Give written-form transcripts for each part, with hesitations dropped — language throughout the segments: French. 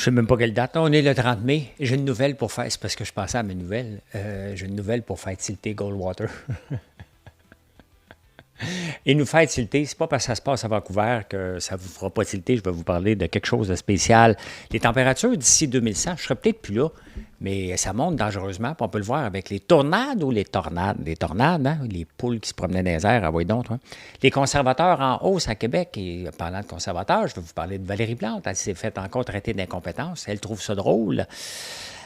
Je sais même pas quelle date. On est le 30 mai. J'ai une nouvelle pour faire. C'est parce que je pensais à mes nouvelles. J'ai une nouvelle pour faire tilter Goldwater. Et nous faire tilter, c'est pas parce que ça se passe à Vancouver que ça vous fera pas tilter. Je vais vous parler de quelque chose de spécial. Les températures d'ici 2100, je serai peut-être plus là, mais ça monte dangereusement. Puis on peut le voir avec les tornades ou les tornades. Les tornades, hein? Les poules qui se promenaient dans les airs, voyez donc. Hein? Les conservateurs en hausse à Québec, et parlant de conservateurs, je vais vous parler de Valérie Plante. Elle s'est fait encore traiter d'incompétence. Elle trouve ça drôle.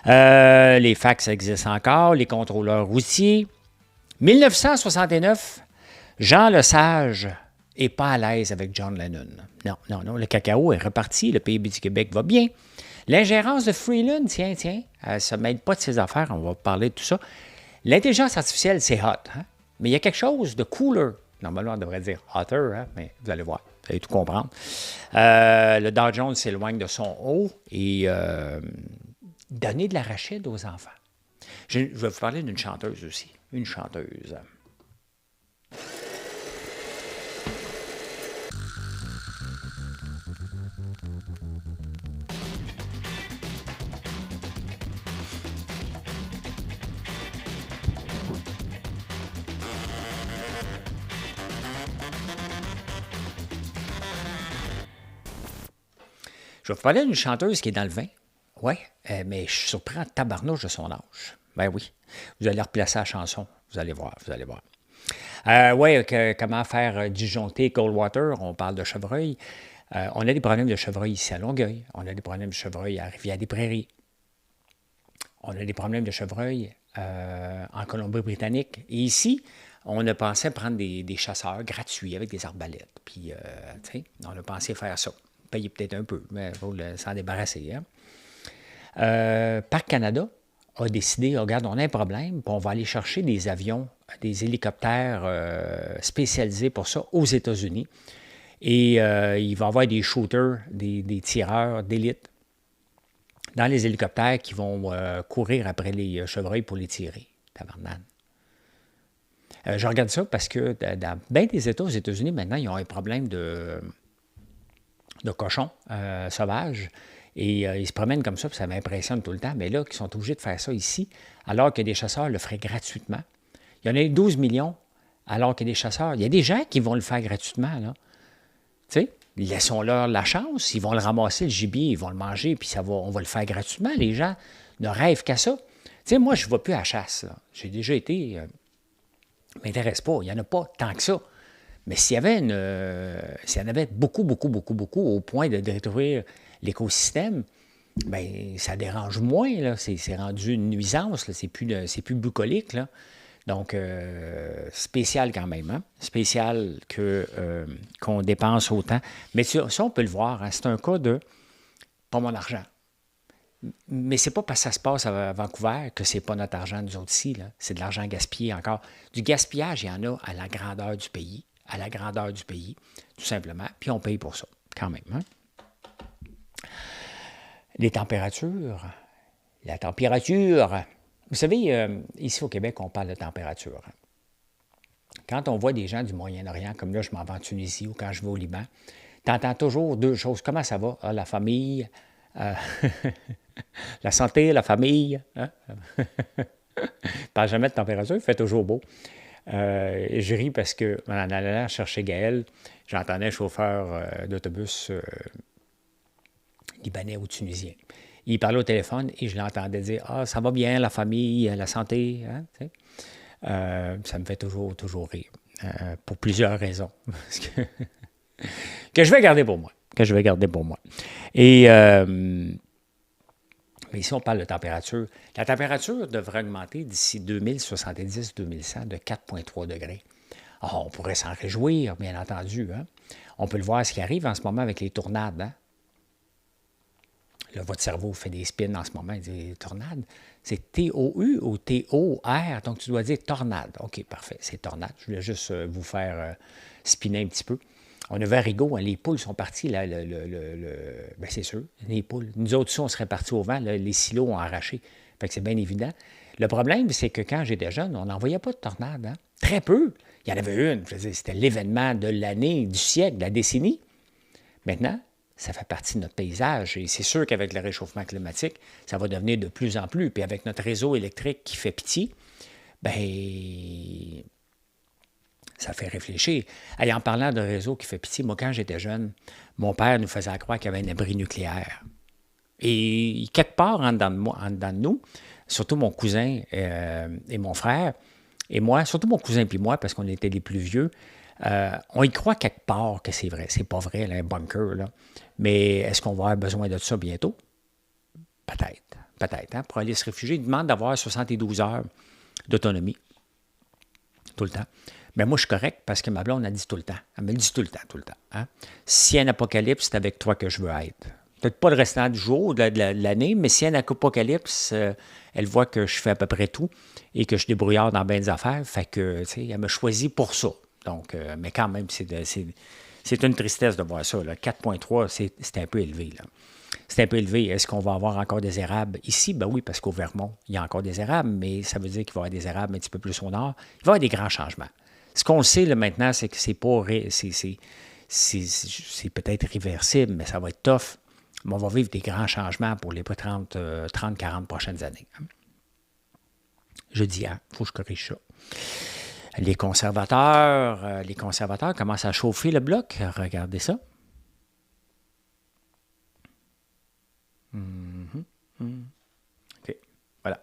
Les fax existent encore. Les contrôleurs routiers. 1969, Jean Lesage n'est pas à l'aise avec John Lennon. Non, non, non, le cacao est reparti, le PIB du Québec va bien. L'ingérence de Freeland, tiens, elle ne se mêle pas de ses affaires, on va parler de tout ça. L'intelligence artificielle, c'est hot, hein? Mais il y a quelque chose de cooler. Normalement, on devrait dire hotter, hein? Mais vous allez voir, vous allez tout comprendre. Le Dow Jones s'éloigne de son haut et donner de l'arachide aux enfants. Je vais vous parler d'une chanteuse aussi, une chanteuse. Je vais vous parler d'une chanteuse qui est dans le vin. Oui, mais je suis surpris en tabarnouche de son âge. Ben oui. Vous allez replacer la chanson. Vous allez voir, vous allez voir. Oui, comment faire disjoncter Goldwater? On parle de chevreuil. On a des problèmes de chevreuil ici à Longueuil. On a des problèmes de chevreuil à Rivière-des-Prairies. On a des problèmes de chevreuil en Colombie-Britannique. Et ici, on a pensé prendre des chasseurs gratuits avec des arbalètes. Puis, tu sais, on a pensé faire ça. Payer peut-être un peu, mais il faut s'en débarrasser. Hein? Parc Canada a décidé, regarde, on a un problème, puis on va aller chercher des avions, des hélicoptères spécialisés pour ça aux États-Unis. Et il va y avoir des shooters, des tireurs d'élite dans les hélicoptères qui vont courir après les chevreuils pour les tirer. Tabarnane. Je regarde ça parce que dans bien des États aux États-Unis, maintenant, ils ont un problème de cochons sauvages. Et ils se promènent comme ça, puis ça m'impressionne tout le temps. Mais là, ils sont obligés de faire ça ici, alors que des chasseurs le feraient gratuitement. Il y en a 12 millions, alors que des chasseurs... Il y a des gens qui vont le faire gratuitement, là. Tu sais, laissons-leur la chance. Ils vont le ramasser, le gibier, ils vont le manger, puis on va le faire gratuitement. Les gens ne rêvent qu'à ça. Tu sais, moi, je ne vais plus à la chasse, là. J'ai déjà été... ça ne m'intéresse pas. Il n'y en a pas tant que ça. Mais s'il y en avait beaucoup, au point de détruire l'écosystème, bien, ça dérange moins, là. C'est rendu une nuisance, là. C'est plus bucolique, là. Donc, spécial quand même, hein? Spécial qu'on dépense autant. Mais ça, on peut le voir, hein? C'est un cas de pas mon argent. Mais c'est pas parce que ça se passe à Vancouver que c'est pas notre argent, nous autres ici, là. C'est de l'argent gaspillé encore. Du gaspillage, il y en a à la grandeur du pays. À la grandeur du pays, tout simplement. Puis on paye pour ça, quand même. Hein? Les températures. La température. Vous savez, ici au Québec, on parle de température. Quand on voit des gens du Moyen-Orient, comme là, je m'en vais en Tunisie ou quand je vais au Liban, tu entends toujours deux choses. Comment ça va? Ah, la famille, la santé, la famille. Hein? Parle jamais de température, il fait toujours beau. Je ris parce que, en allant chercher Gaël, j'entendais un chauffeur d'autobus libanais ou tunisien. Il parlait au téléphone et je l'entendais dire « Ah, ça va bien, la famille, la santé. Hein? » Ça me fait toujours rire. Pour plusieurs raisons. que je vais garder pour moi. Et mais ici, on parle de température. La température devrait augmenter d'ici 2070-2100 de 4,3 degrés. Oh, on pourrait s'en réjouir, bien entendu. Hein? On peut le voir ce qui arrive en ce moment avec les tornades. Hein? Là, votre cerveau fait des spins en ce moment. Il dit tornade. C'est T-O-U ou T-O-R. Donc, tu dois dire tornade. OK, parfait. C'est tornade. Je voulais juste vous faire spinner un petit peu. On a Varigo, hein, les poules sont parties, là, bien, c'est sûr, les poules. Nous autres, si on serait partis au vent, là, les silos ont arraché. Fait que c'est bien évident. Le problème, c'est que quand j'étais jeune, on n'en voyait pas de tornades. Hein? Très peu. Il y en avait une. Je veux dire, c'était l'événement de l'année, du siècle, de la décennie. Maintenant, Ça fait partie de notre paysage. Et c'est sûr qu'avec le réchauffement climatique, ça va devenir de plus en plus. Puis avec notre réseau électrique qui fait pitié, bien, ça fait réfléchir. Et en parlant de réseau qui fait pitié, moi, quand j'étais jeune, mon père nous faisait croire qu'il y avait un abri nucléaire. Et quelque part en dedans de nous, surtout mon cousin et mon frère, et moi, surtout mon cousin et moi, parce qu'on était les plus vieux, on y croit quelque part que c'est vrai. C'est pas vrai, là, un bunker, là. Mais est-ce qu'on va avoir besoin de ça bientôt? Peut-être. Peut-être. Hein? Pour aller se réfugier, il demande d'avoir 72 heures d'autonomie. Tout le temps. Mais moi, je suis correct parce que ma blonde a dit tout le temps. Elle me le dit tout le temps, tout le temps. Hein? S'il y a un apocalypse, c'est avec toi que je veux être. Peut-être pas le restant du jour, de l'année, mais s'il y a un apocalypse, elle voit que je fais à peu près tout et que je suis débrouillard dans bien des affaires. Fait que, tu sais, elle me choisit pour ça. Donc, mais quand même, c'est une tristesse de voir ça. 4,3, c'est un peu élevé. Là. C'est un peu élevé. Est-ce qu'on va avoir encore des érables ici? Ben oui, parce qu'au Vermont, il y a encore des érables, mais ça veut dire qu'il va y avoir des érables un petit peu plus au nord. Il va y avoir des grands changements. Ce qu'on sait là, maintenant, c'est que c'est pas c'est peut-être réversible, mais ça va être tough. Mais on va vivre des grands changements pour les 30-40 prochaines années. Je dis, il faut que je corrige ça. Les conservateurs commencent à chauffer le bloc. Regardez ça. OK, voilà.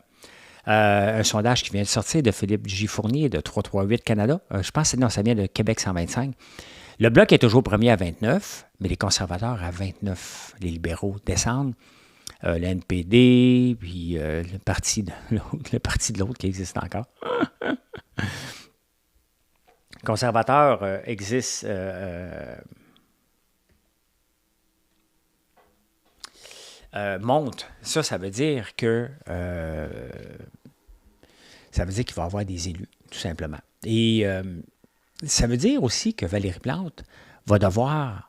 Un sondage qui vient de sortir de Philippe J. Fournier de 338 Canada. Je pense que ça vient de Québec 125. Le Bloc est toujours premier à 29, mais les conservateurs à 29. Les libéraux descendent. Le NPD, puis le parti de l'autre qui existe encore. Les conservateurs existent... monte. Ça veut dire que ça veut dire qu'il va y avoir des élus, tout simplement. Et ça veut dire aussi que Valérie Plante va devoir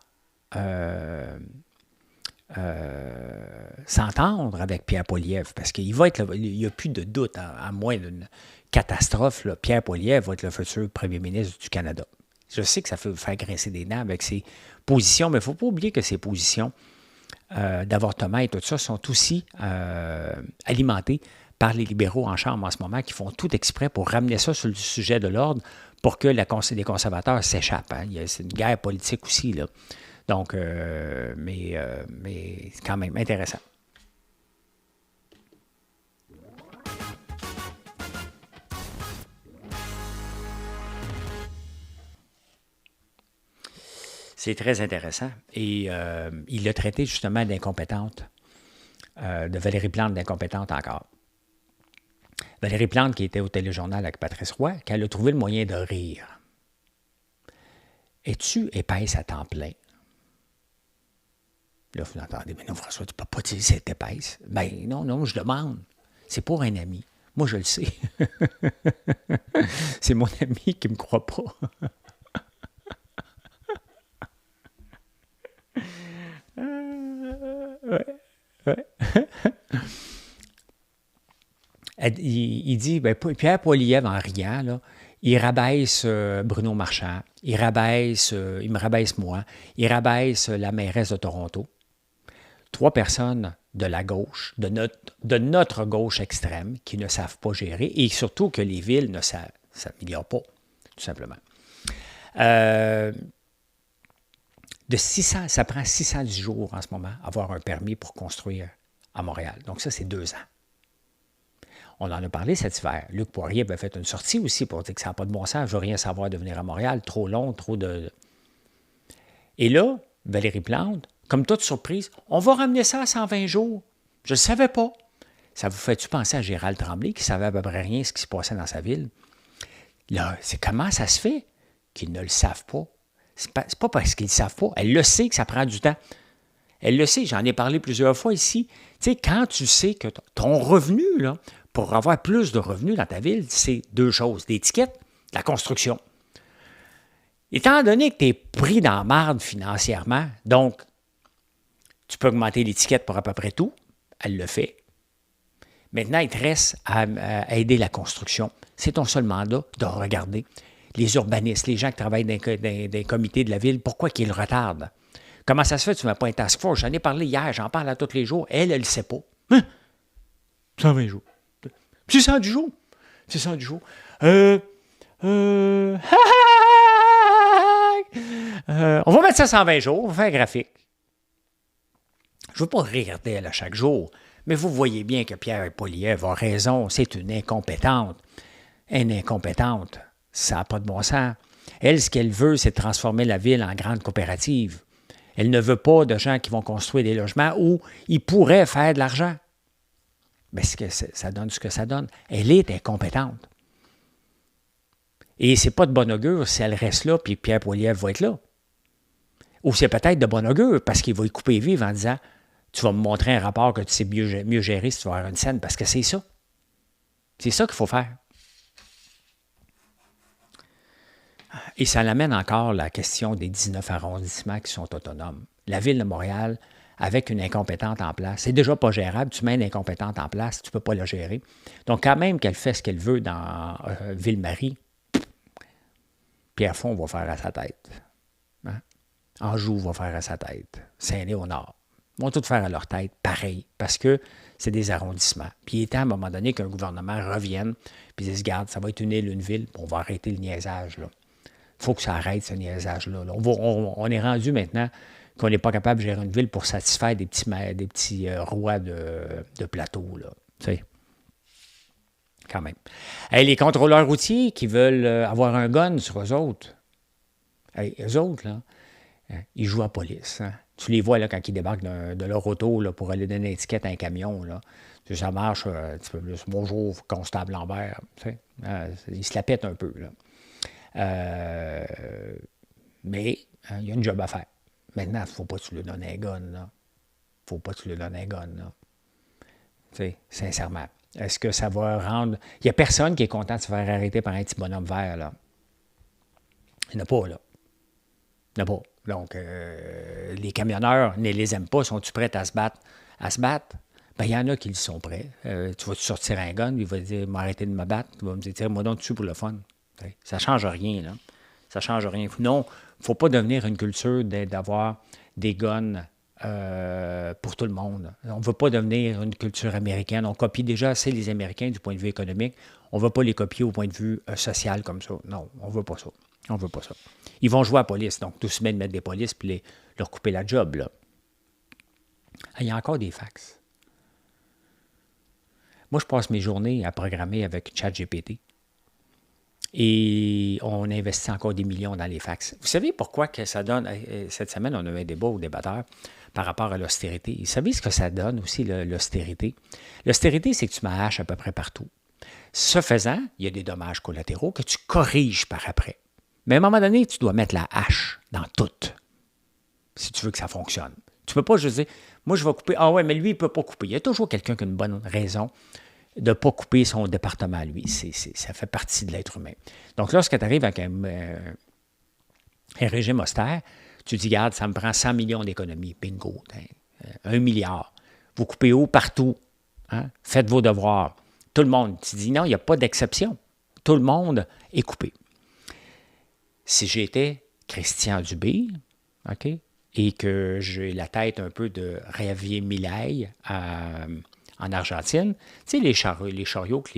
s'entendre avec Pierre Poilievre, parce qu'il va être il n'y a plus de doute, à moins d'une catastrophe, là, Pierre Poilievre va être le futur premier ministre du Canada. Je sais que ça fait faire grincer des dents avec ses positions, mais il ne faut pas oublier que ses positions d'avortement et tout ça sont aussi alimentés par les libéraux en Chambre en ce moment qui font tout exprès pour ramener ça sur le sujet de l'ordre pour que les conservateurs s'échappent. Hein. C'est une guerre politique aussi, là. Donc, mais c'est quand même intéressant. C'est très intéressant. Et il l'a traité justement d'incompétente, de Valérie Plante d'incompétente encore. Valérie Plante qui était au téléjournal avec Patrice Roy, qu'elle a trouvé le moyen de rire. Es-tu épaisse à temps plein? Là, vous entendez, mais non, François, tu ne peux pas dire que c'est épaisse. Ben non, je demande. C'est pour un ami. Moi, je le sais. C'est mon ami qui ne me croit pas. Ouais. Il dit, ben, Pierre Poilievre, en riant, là, il rabaisse Bruno Marchand, il me rabaisse moi, il rabaisse la mairesse de Toronto. 3 personnes de la gauche, de notre gauche extrême, qui ne savent pas gérer, et surtout que les villes ne s'améliorent pas, tout simplement. De 600, ça prend 610 jours en ce moment, avoir un permis pour construire à Montréal. Donc ça, c'est 2 ans. On en a parlé cet hiver. Luc Poirier avait fait une sortie aussi pour dire que ça n'a pas de bon sens, je ne veux rien savoir de venir à Montréal, trop long, trop de... Et là, Valérie Plante, comme toute surprise, on va ramener ça à 120 jours. Je ne le savais pas. Ça vous fait-tu penser à Gérald Tremblay, qui savait à peu près rien de ce qui se passait dans sa ville? Là, c'est comment ça se fait qu'ils ne le savent pas? C'est pas parce qu'ils ne le savent pas. Elle le sait que ça prend du temps. Elle le sait, j'en ai parlé plusieurs fois ici. Tu sais, quand tu sais que ton revenu, là, pour avoir plus de revenus dans ta ville, c'est 2 choses. L'étiquette, la construction. Étant donné que tu es pris dans la marde financièrement, donc, tu peux augmenter l'étiquette pour à peu près tout. Elle le fait. Maintenant, il te reste à aider la construction. C'est ton seul mandat de regarder les urbanistes, les gens qui travaillent dans les comités de la ville, pourquoi qu'ils retardent? Comment ça se fait que tu ne mets pas un task force? J'en ai parlé hier, j'en parle à tous les jours. Elle ne le sait pas. Hein? 120 jours. C'est 100 du jour. C'est 100 du jour. On va mettre ça 120 jours, on va faire un graphique. Je ne veux pas regarder elle à chaque jour, mais vous voyez bien que Pierre Poilievre a raison, c'est une incompétente. Une incompétente, ça n'a pas de bon sens. Elle, ce qu'elle veut, c'est transformer la ville en grande coopérative. Elle ne veut pas de gens qui vont construire des logements où ils pourraient faire de l'argent. Mais ça donne ce que ça donne. Elle est incompétente. Et c'est pas de bon augure si elle reste là, puis Pierre Poilievre va être là. Ou c'est peut-être de bon augure, parce qu'il va y couper vive en disant « Tu vas me montrer un rapport que tu sais mieux gérer si tu vas avoir une scène. » Parce que c'est ça. C'est ça qu'il faut faire. Et ça l'amène encore la question des 19 arrondissements qui sont autonomes. La Ville de Montréal, avec une incompétente en place, c'est déjà pas gérable. Tu mets une incompétente en place, tu ne peux pas la gérer. Donc, quand même qu'elle fait ce qu'elle veut dans Ville-Marie, Pierrefonds va faire à sa tête. Hein? Anjou va faire à sa tête. Saint-Léonard. Ils vont tout faire à leur tête, pareil, parce que c'est des arrondissements. Puis il est temps, à un moment donné, qu'un gouvernement revienne puis dise, regarde, ça va être une île, une ville, puis on va arrêter le niaisage, là. Il faut que ça arrête, ce niaisage-là. Là. On est rendu maintenant qu'on n'est pas capable de gérer une ville pour satisfaire des petits rois de plateau, là. Tu sais. Quand même. Hey, les contrôleurs routiers qui veulent avoir un gun sur eux autres, eux autres, là, ils jouent à police. Hein. Tu les vois là, quand ils débarquent de leur auto là, pour aller donner une étiquette à un camion. Là. Ça marche un petit peu plus. Bonjour, constable Lambert. Tu sais, ils se la pètent un peu. Là. Mais il y a une job à faire. Maintenant, il ne faut pas que tu lui donnes un gun. Il ne faut pas que tu lui donnes un gun. Là. Tu sais, sincèrement. Est-ce que ça va rendre... Il n'y a personne qui est content de se faire arrêter par un petit bonhomme vert, là. Il n'y en a pas, là. Il n'y en a pas. Donc, les camionneurs ne les aiment pas. Sont-ils prêts à se battre? Ben, il y en a qui le sont prêts. Tu vas-tu sortir un gun, il va dire, m'arrêter de me battre. Il va me dire, tire-moi donc dessus pour le fun. Ça ne change rien, là. Ça ne change rien. Non, il ne faut pas devenir une culture d'avoir des guns pour tout le monde. On ne veut pas devenir une culture américaine. On copie déjà assez les Américains du point de vue économique. On ne veut pas les copier au point de vue social comme ça. Non, on ne veut pas ça. On ne veut pas ça. Ils vont jouer à la police, donc tout se met de mettre des polices puis leur couper la job, là. Il y a encore des fax. Moi, je passe mes journées à programmer avec ChatGPT. Et on investit encore des millions dans les fax. Vous savez pourquoi que ça donne... Cette semaine, on a eu un débat au débatteur par rapport à l'austérité. Vous savez ce que ça donne aussi, l'austérité? L'austérité, c'est que tu m'haches à peu près partout. Ce faisant, il y a des dommages collatéraux que tu corriges par après. Mais à un moment donné, tu dois mettre la hache dans tout, si tu veux que ça fonctionne. Tu ne peux pas juste dire, moi, je vais couper. Ah ouais, mais lui, il ne peut pas couper. Il y a toujours quelqu'un qui a une bonne raison de ne pas couper son département, lui. Ça fait partie de l'être humain. Donc, lorsque tu arrives avec un régime austère, tu dis, regarde, ça me prend 100 millions d'économies. Bingo. 1 milliard. Vous coupez où? Partout. Hein? Faites vos devoirs. Tout le monde. Tu dis, non, il n'y a pas d'exception. Tout le monde est coupé. Si j'étais Christian Dubé, OK, et que j'ai la tête un peu de Javier Milei en Argentine, tu sais, les chariots que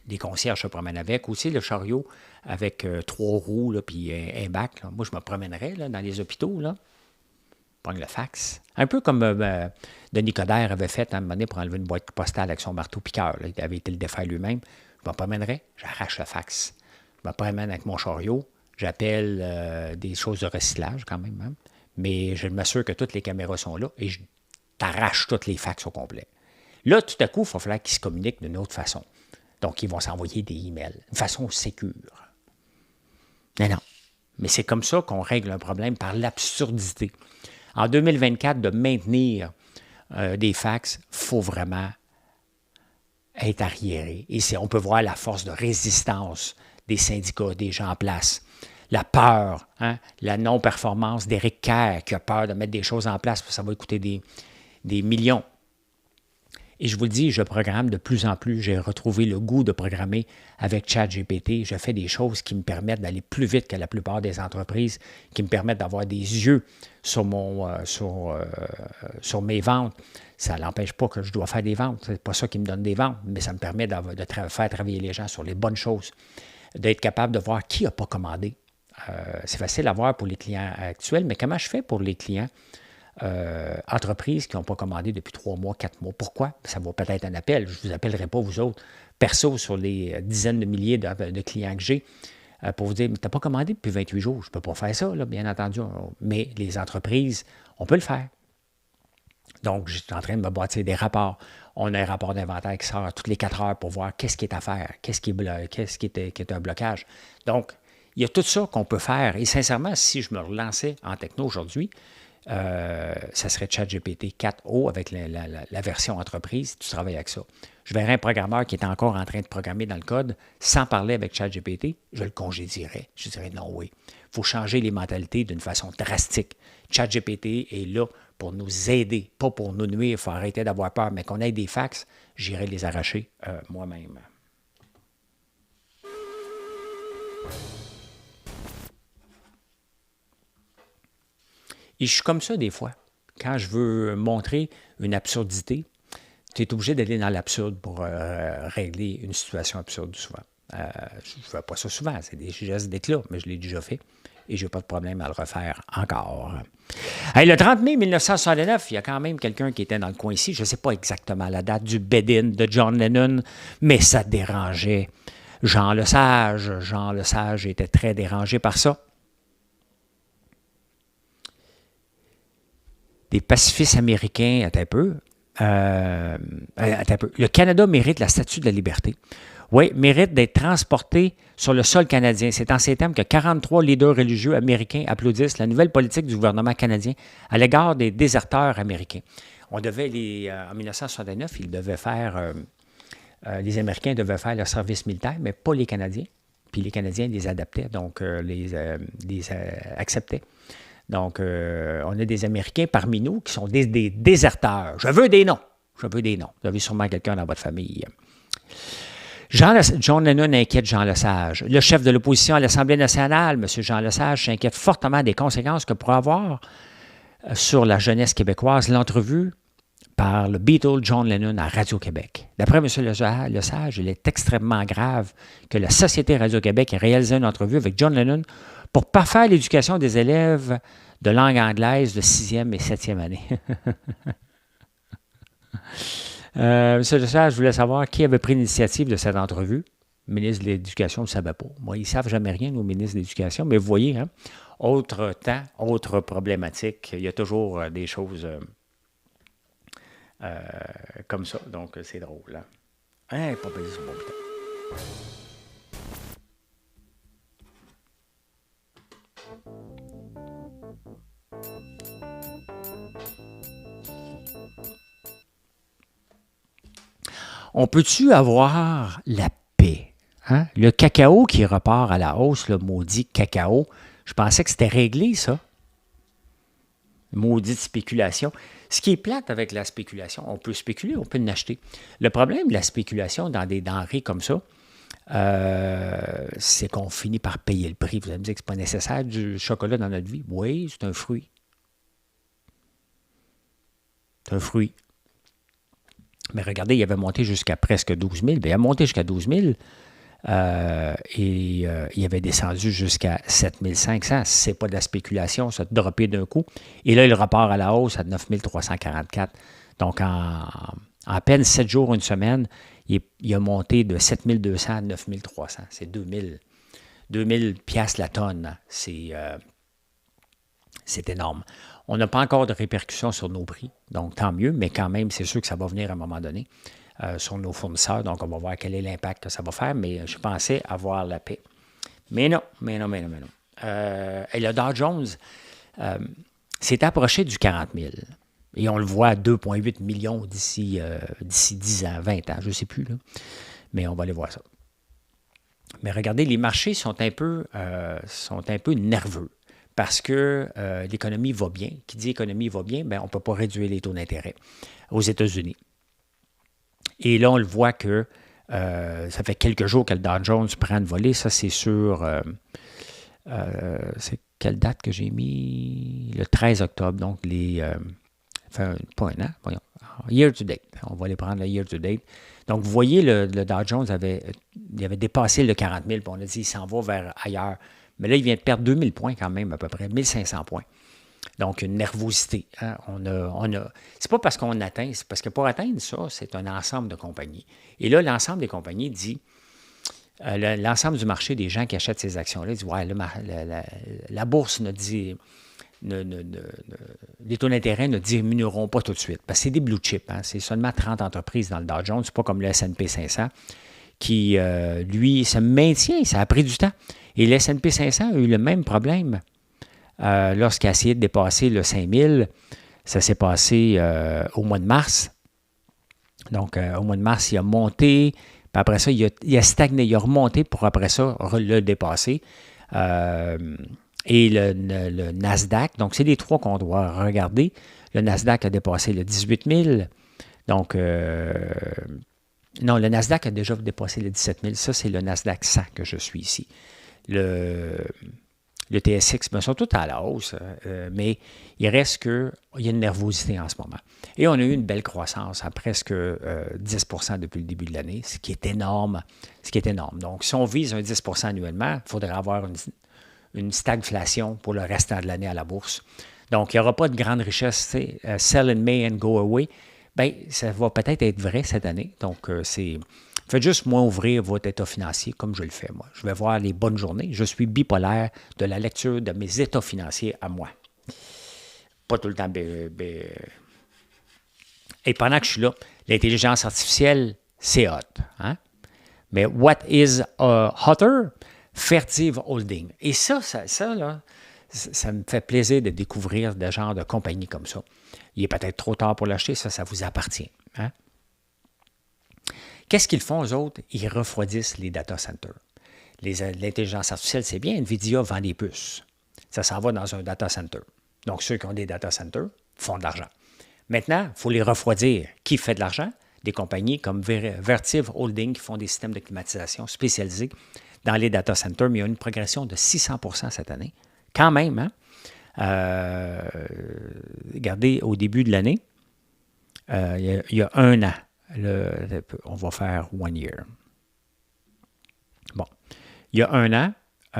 les concierges se promènent avec, aussi le chariot avec 3 roues, là, puis un bac. Là. Moi, je me promènerais là, dans les hôpitaux, là. Pogne le fax. Un peu comme Denis Coderre avait fait à un moment donné pour enlever une boîte postale avec son marteau-piqueur. Là. Il avait été le défaire lui-même. Je me promènerais, j'arrache le fax. Je me promène avec mon chariot. J'appelle des choses de recyclage quand même. Hein. Mais je m'assure que toutes les caméras sont là et je t'arrache toutes les fax au complet. Là, tout à coup, il va falloir qu'ils se communiquent d'une autre façon. Donc, ils vont s'envoyer des emails de façon sécure. Mais non. Mais c'est comme ça qu'on règle un problème par l'absurdité. En 2024, de maintenir des fax, il faut vraiment être arriéré. Et on peut voir la force de résistance des syndicats, des gens en place. La peur, hein, la non-performance d'Éric Kerr qui a peur de mettre des choses en place parce que ça va coûter des millions. Et je vous le dis, je programme de plus en plus. J'ai retrouvé le goût de programmer avec ChatGPT. Je fais des choses qui me permettent d'aller plus vite que la plupart des entreprises, qui me permettent d'avoir des yeux sur, sur mes ventes. Ça n'empêche pas que je dois faire des ventes. Ce n'est pas ça qui me donne des ventes, mais ça me permet de faire travailler les gens sur les bonnes choses, d'être capable de voir qui n'a pas commandé. C'est facile à voir pour les clients actuels, mais comment je fais pour les clients entreprises qui n'ont pas commandé depuis 3 mois, 4 mois? Pourquoi? Ça vaut peut-être un appel. Je ne vous appellerai pas, vous autres, perso, sur les dizaines de milliers de clients que j'ai, pour vous dire, mais tu n'as pas commandé depuis 28 jours. Je ne peux pas faire ça, là, bien entendu. Mais les entreprises, on peut le faire. Donc, je suis en train de me bâtir des rapports. On a un rapport d'inventaire qui sort toutes les 4 heures pour voir qu'est-ce qui est à faire, qu'est-ce qui est un blocage. Donc, il y a tout ça qu'on peut faire. Et sincèrement, si je me relançais en techno aujourd'hui, ça serait ChatGPT 4o avec la version entreprise. Tu travailles avec ça. Je verrais un programmeur qui est encore en train de programmer dans le code sans parler avec ChatGPT, je le congédierais. Je dirais non, oui. Il faut changer les mentalités d'une façon drastique. ChatGPT est là pour nous aider, pas pour nous nuire. Il faut arrêter d'avoir peur, mais qu'on ait des fax, j'irai les arracher moi-même. Et je suis comme ça des fois. Quand je veux montrer une absurdité, tu es obligé d'aller dans l'absurde pour régler une situation absurde souvent. Je ne fais pas ça souvent, c'est des gestes d'éclat, mais je l'ai déjà fait et je n'ai pas de problème à le refaire encore. Hey, le 30 mai 1969, il y a quand même quelqu'un qui était dans le coin ici. Je ne sais pas exactement la date du bed-in de John Lennon, mais ça dérangeait Jean Lesage. Jean Lesage était très dérangé par ça. Des pacifistes américains, attends un peu. Le Canada mérite la Statue de la liberté. Oui, mérite d'être transporté sur le sol canadien. C'est en ces termes que 43 leaders religieux américains applaudissent la nouvelle politique du gouvernement canadien à l'égard des déserteurs américains. On devait en 1969, les Américains devaient faire leur service militaire, mais pas les Canadiens. Puis les Canadiens les adaptaient, donc les acceptaient. Donc, on a des Américains parmi nous qui sont des déserteurs. Je veux des noms. Je veux des noms. Vous avez sûrement quelqu'un dans votre famille. John Lennon inquiète Jean Lesage. Le chef de l'opposition à l'Assemblée nationale, M. Jean Lesage, s'inquiète fortement des conséquences que pourrait avoir sur la jeunesse québécoise l'entrevue par le Beatle John Lennon à Radio-Québec. D'après M. Lesage, il est extrêmement grave que la Société Radio-Québec ait réalisé une entrevue avec John Lennon pour parfaire l'éducation des élèves de langue anglaise de 6e et 7e année. M. Lesage, je voulais savoir qui avait pris l'initiative de cette entrevue. Le ministre de l'Éducation ne le savait pas. Moi, ils ne savent jamais rien, nos ministres de l'Éducation, mais vous voyez, hein, autre temps, autre problématique, il y a toujours des choses comme ça. Donc, c'est drôle. Hein? Pas payé sur mon bouton. On peut-tu avoir la paix? Hein? Le cacao qui repart à la hausse, le maudit cacao, je pensais que c'était réglé, ça. Maudite spéculation. Ce qui est plate avec la spéculation, on peut spéculer, on peut l'acheter. Le problème de la spéculation dans des denrées comme ça, c'est qu'on finit par payer le prix. Vous allez me dire que ce n'est pas nécessaire du chocolat dans notre vie. Oui, c'est un fruit. C'est un fruit. Mais regardez, il avait monté jusqu'à presque 12 000. Bien, il a monté jusqu'à 12 000 et il avait descendu jusqu'à 7 500. C'est pas de la spéculation, ça a droppé d'un coup. Et là, il repart à la hausse à 9 344. Donc, en à peine 7 jours, une semaine, il a monté de 7 200 à 9 300. C'est 2 000 piastres la tonne. C'est énorme. On n'a pas encore de répercussions sur nos prix, donc tant mieux, mais quand même, c'est sûr que ça va venir à un moment donné sur nos fournisseurs, donc on va voir quel est l'impact que ça va faire, mais je pensais avoir la paix. Mais non. Et le Dow Jones s'est approché du 40 000, et on le voit à 2,8 millions d'ici 10 ans, 20 ans, je ne sais plus, là. Mais on va aller voir ça. Mais regardez, les marchés sont un peu nerveux. Parce que l'économie va bien. Qui dit économie va bien, bien, on ne peut pas réduire les taux d'intérêt aux États-Unis. Et là, on le voit que ça fait quelques jours que le Dow Jones prend une volée. Ça, c'est sur... c'est quelle date que j'ai mis? Le 13 octobre. Donc, enfin, pas un an, voyons. Year to date. On va les prendre le year to date. Donc, vous voyez, le Dow Jones avait dépassé le 40 000, puis on a dit il s'en va vers ailleurs. Mais là, il vient de perdre 2000 points quand même, à peu près, 1500 points. Donc, une nervosité. Hein? C'est pas parce qu'on atteint, c'est parce que pour atteindre ça, c'est un ensemble de compagnies. Et là, l'ensemble des compagnies dit, l'ensemble du marché des gens qui achètent ces actions-là dit, ouais, la bourse ne dit, les taux d'intérêt ne diminueront pas tout de suite. Parce que c'est des blue chips. Hein? C'est seulement 30 entreprises dans le Dow Jones. C'est pas comme le S&P 500 qui, lui, se maintient. Ça a pris du temps. Et le S&P 500 a eu le même problème. Lorsqu'il a essayé de dépasser le 5000, ça s'est passé au mois de mars. Donc, au mois de mars, il a monté, puis après ça, il a stagné, il a remonté pour après ça le dépasser. Et le Nasdaq, donc c'est les trois qu'on doit regarder. Le Nasdaq a dépassé le 18 000. Donc, non, le Nasdaq a déjà dépassé le 17 000. Ça, c'est le Nasdaq 100 que je suis ici. Le TSX, bien, sont tous à la hausse, mais il reste qu'il y a une nervosité en ce moment. Et on a eu une belle croissance à presque 10 depuis le début de l'année, ce qui est énorme. Donc, si on vise un 10 annuellement, il faudrait avoir une stagflation pour le restant de l'année à la bourse. Donc, il n'y aura pas de grande richesse, sell in May and go away. Bien, ça va peut-être être vrai cette année. Donc, faites juste moins ouvrir votre état financier comme je le fais, moi. Je vais voir les bonnes journées. Je suis bipolaire de la lecture de mes états financiers à moi. Pas tout le temps. Et pendant que je suis là, l'intelligence artificielle, c'est hot. Hein? Mais what is hotter? Fertive Holding. Et ça me fait plaisir de découvrir des genres de compagnies comme ça. Il est peut-être trop tard pour l'acheter, ça vous appartient. Hein? Qu'est-ce qu'ils font, eux autres? Ils refroidissent les data centers. L'intelligence artificielle, c'est bien, NVIDIA vend des puces. Ça s'en va dans un data center. Donc, ceux qui ont des data centers font de l'argent. Maintenant, il faut les refroidir. Qui fait de l'argent? Des compagnies comme Vertiv Holding qui font des systèmes de climatisation spécialisés dans les data centers, mais il y a une progression de 600 cette année. Quand même, hein? Regardez, au début de l'année, il y a un an, on va faire 1 year. Bon, il y a un an,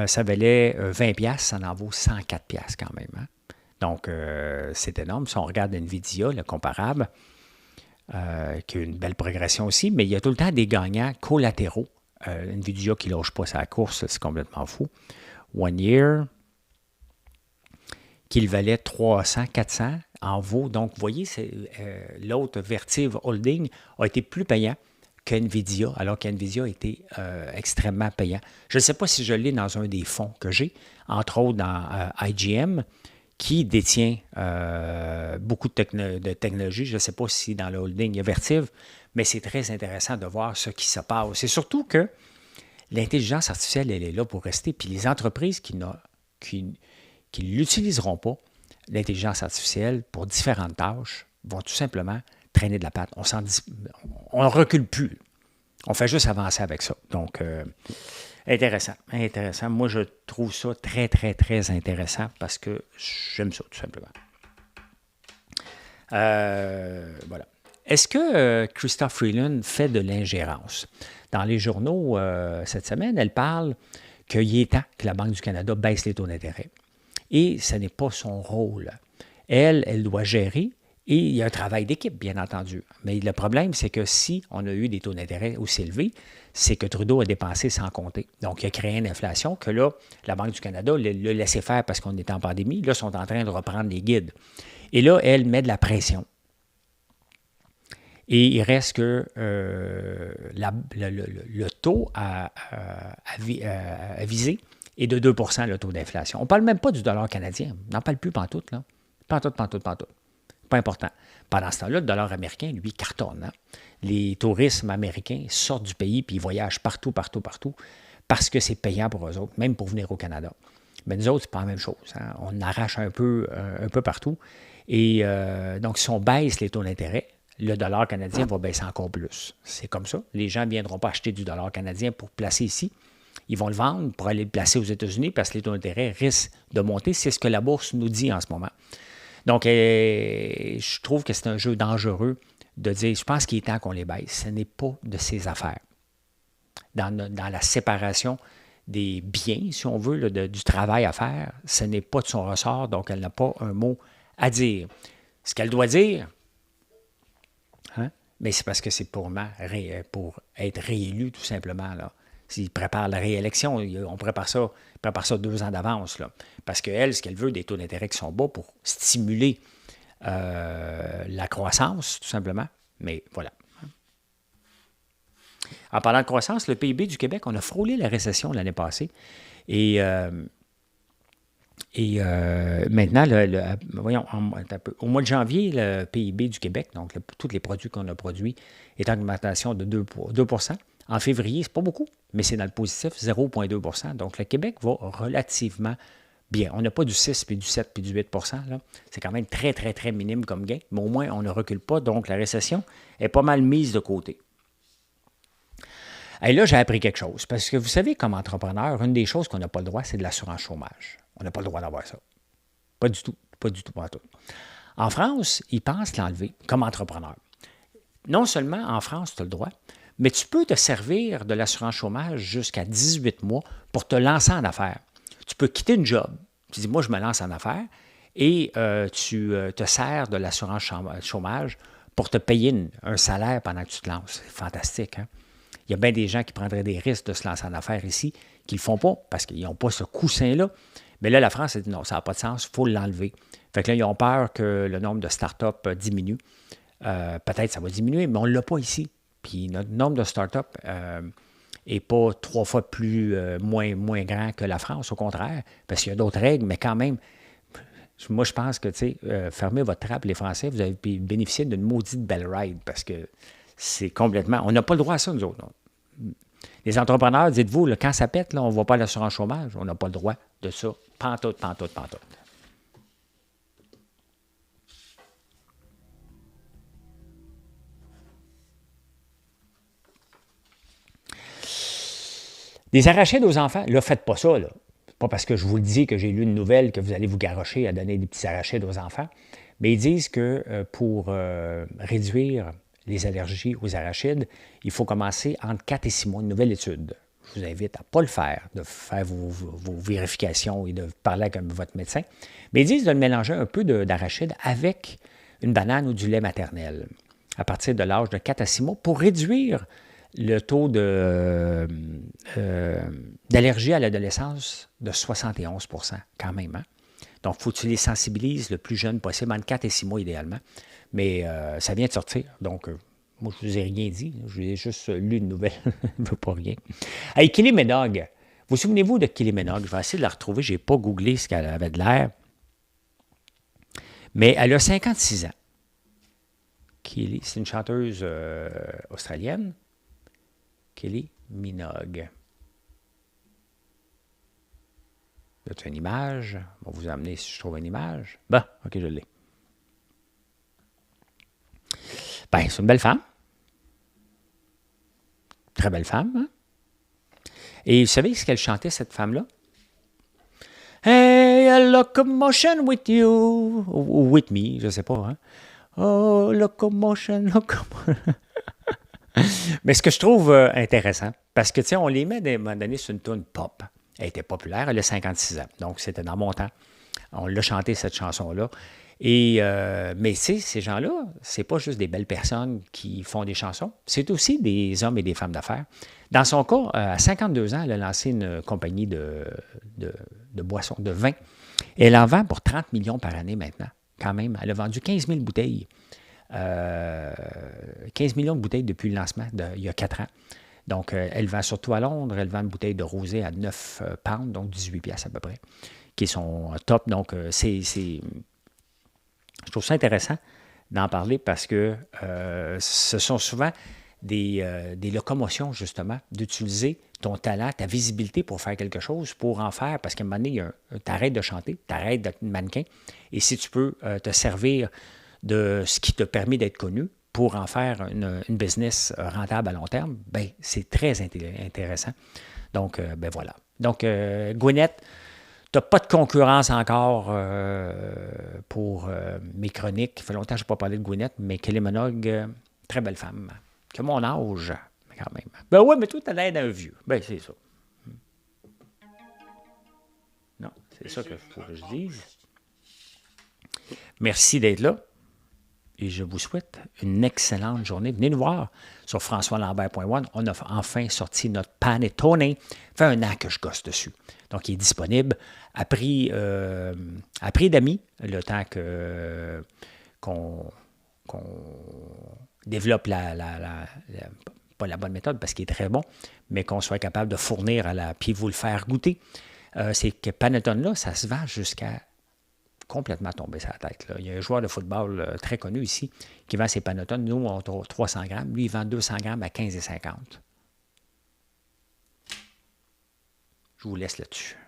ça valait 20$, ça en vaut 104$ quand même. Hein? Donc, c'est énorme. Si on regarde NVIDIA, le comparable, qui a une belle progression aussi, mais il y a tout le temps des gagnants collatéraux. NVIDIA qui ne lâche pas sa course, c'est complètement fou. 1 year, qu'il valait 300, 400, en vaut. Donc, vous voyez, l'autre Vertiv Holding a été plus payant qu'NVIDIA, alors qu'NVIDIA était extrêmement payant. Je ne sais pas si je l'ai dans un des fonds que j'ai, entre autres dans IGM, qui détient beaucoup de technologies. Je ne sais pas si dans le holding il y a Vertiv, mais c'est très intéressant de voir ce qui se passe. C'est surtout que l'intelligence artificielle, elle est là pour rester, puis les entreprises qui ne l'utiliseront pas, l'intelligence artificielle, pour différentes tâches, vont tout simplement traîner de la patte. On ne recule plus. On fait juste avancer avec ça. Donc, intéressant. Moi, je trouve ça très, très, très intéressant parce que j'aime ça, tout simplement. Voilà. Est-ce que Chrystia Freeland fait de l'ingérence? Dans les journaux, cette semaine, elle parle qu'il est temps que la Banque du Canada baisse les taux d'intérêt. Et ce n'est pas son rôle. Elle doit gérer et il y a un travail d'équipe, bien entendu. Mais le problème, c'est que si on a eu des taux d'intérêt aussi élevés, c'est que Trudeau a dépensé sans compter. Donc, il a créé une inflation que là, la Banque du Canada l'a laissé faire parce qu'on était en pandémie. Là, ils sont en train de reprendre les guides. Et là, elle met de la pression. Et il reste que le taux à viser est de 2 le taux d'inflation. On ne parle même pas du dollar canadien. On n'en parle plus pantoute, là. Pantoute. Pas important. Pendant ce temps-là, le dollar américain, lui, cartonne. Hein? Les touristes américains sortent du pays puis ils voyagent partout, parce que c'est payant pour eux autres, même pour venir au Canada. Mais nous autres, c'est pas la même chose. Hein? On arrache un peu partout. Et donc, si on baisse les taux d'intérêt, le dollar canadien va baisser encore plus. C'est comme ça. Les gens ne viendront pas acheter du dollar canadien pour placer ici. Ils vont le vendre pour aller le placer aux États-Unis parce que les taux d'intérêt risquent de monter. C'est ce que la bourse nous dit en ce moment. Donc, je trouve que c'est un jeu dangereux de dire, je pense qu'il est temps qu'on les baisse. Ce n'est pas de ses affaires. Dans la séparation des biens, si on veut, là, du travail à faire, ce n'est pas de son ressort, donc elle n'a pas un mot à dire. Ce qu'elle doit dire, hein, mais c'est parce que c'est pour être réélu, tout simplement, là. S'il prépare la réélection, on prépare ça 2 ans d'avance, là. Parce qu'elle, ce qu'elle veut, des taux d'intérêt qui sont bas pour stimuler la croissance, tout simplement. Mais voilà. En parlant de croissance, le PIB du Québec, on a frôlé la récession l'année passée. Et maintenant, voyons, au mois de janvier, le PIB du Québec, donc tous les produits qu'on a produits, est en augmentation de 2 En février, ce n'est pas beaucoup, mais c'est dans le positif, 0,2 Donc, le Québec va relativement bien. On n'a pas du 6, puis du 7, puis du 8 là. C'est quand même très, très, très minime comme gain, mais au moins, on ne recule pas. Donc, la récession est pas mal mise de côté. Et là, j'ai appris quelque chose. Parce que vous savez, comme entrepreneur, une des choses qu'on n'a pas le droit, c'est de l'assurance chômage. On n'a pas le droit d'avoir ça. Pas du tout. Pas du tout, pas du tout. En France, ils pensent l'enlever comme entrepreneur. Non seulement en France, tu as le droit, mais tu peux te servir de l'assurance chômage jusqu'à 18 mois pour te lancer en affaires. Tu peux quitter une job. Tu dis, moi, je me lance en affaires et tu te sers de l'assurance chômage pour te payer un salaire pendant que tu te lances. C'est fantastique, hein? Il y a bien des gens qui prendraient des risques de se lancer en affaires ici, qui ne le font pas parce qu'ils n'ont pas ce coussin-là. Mais là, la France a dit non, ça n'a pas de sens, il faut l'enlever. Fait que là, ils ont peur que le nombre de startups diminue. Peut-être ça va diminuer, mais on ne l'a pas ici. Puis notre nombre de startups n'est pas 3 fois moins grand que la France, au contraire, parce qu'il y a d'autres règles, mais quand même, moi, je pense que, tu sais, fermez votre trappe, les Français, vous avez bénéficié d'une maudite belle ride, parce que c'est complètement... On n'a pas le droit à ça, nous autres. Non. Les entrepreneurs, dites-vous, là, quand ça pète, là, on ne va pas à l'assurance chômage. On n'a pas le droit de ça. Pantoute. Des arachides aux enfants, là, faites pas ça, là. C'est pas parce que je vous le dis que j'ai lu une nouvelle que vous allez vous garrocher à donner des petits arachides aux enfants. Mais ils disent que pour réduire les allergies aux arachides, il faut commencer entre 4 et 6 mois, une nouvelle étude. Je vous invite à ne pas le faire, de faire vos vérifications et de parler avec votre médecin. Mais ils disent de le mélanger un peu d'arachide avec une banane ou du lait maternel à partir de l'âge de 4 à 6 mois pour réduire le taux d'allergie à l'adolescence de 71 quand même. Hein? Donc, il faut que tu les sensibilises le plus jeune possible, entre 4 et 6 mois idéalement. Mais ça vient de sortir. Donc, moi, je ne vous ai rien dit. Je vous ai juste lu une nouvelle. Je ne veux pas rien. Hey, Kylie Minogue. Vous souvenez-vous de Kylie Minogue? Je vais essayer de la retrouver. Je n'ai pas googlé ce qu'elle avait de l'air. Mais elle a 56 ans. Kylie, c'est une chanteuse australienne. Kylie Minogue. As-tu une image? On va vous amener si je trouve une image. Bon, OK, je l'ai. Ben, c'est une belle femme. Très belle femme, hein? Et vous savez ce qu'elle chantait, cette femme-là? Hey, a locomotion with you. Ou with me, je ne sais pas, hein? Oh, locomotion. Mais ce que je trouve intéressant, parce que, tu sais, on les met à un moment donné sur une tune pop. Elle était populaire, elle a 56 ans. Donc, c'était dans mon temps. On l'a chanté, cette chanson-là. Et, mais tu sais, ces gens-là, c'est pas juste des belles personnes qui font des chansons, c'est aussi des hommes et des femmes d'affaires. Dans son cas, à 52 ans, elle a lancé une compagnie de boissons, de vin. Et elle en vend pour 30 millions par année maintenant, quand même. Elle a vendu 15 000 bouteilles. 15 millions de bouteilles depuis le lancement, il y a 4 ans. Donc, elle vend surtout à Londres. Elle vend une bouteille de rosé à 9 pounds, donc 18 piastres à peu près, qui sont top. Donc, je trouve ça intéressant d'en parler parce que ce sont souvent des locomotions, justement, d'utiliser ton talent, ta visibilité pour faire quelque chose, pour en faire, parce qu'à un moment donné, tu arrêtes de chanter, tu arrêtes d'être mannequin, et si tu peux te servir de ce qui te permet d'être connu, pour en faire une business rentable à long terme, ben c'est très intéressant. Donc, ben voilà. Donc, Gwyneth, tu n'as pas de concurrence encore pour mes chroniques. Ça fait longtemps que je n'ai pas parlé de Gwyneth, mais Kylie Minogue, très belle femme. Que mon âge, quand même. Ben oui, mais toi, tu as l'air d'un vieux. Ben, c'est ça. Non, c'est ça qu'il faut que je dise. Merci d'être là. Et je vous souhaite une excellente journée. Venez nous voir sur françoislambert.one. On a enfin sorti notre Panettone. Ça fait un an que je gosse dessus. Donc, il est disponible à prix d'amis, le temps qu'on développe pas la bonne méthode parce qu'il est très bon, mais qu'on soit capable de fournir puis vous le faire goûter. C'est que Panettone-là, ça se vend jusqu'à complètement tomber sa tête. Là. Il y a un joueur de football très connu ici qui vend ses Panettone. Nous, on a 300 grammes. Lui, il vend 200 grammes à 15,50. Je vous laisse là-dessus.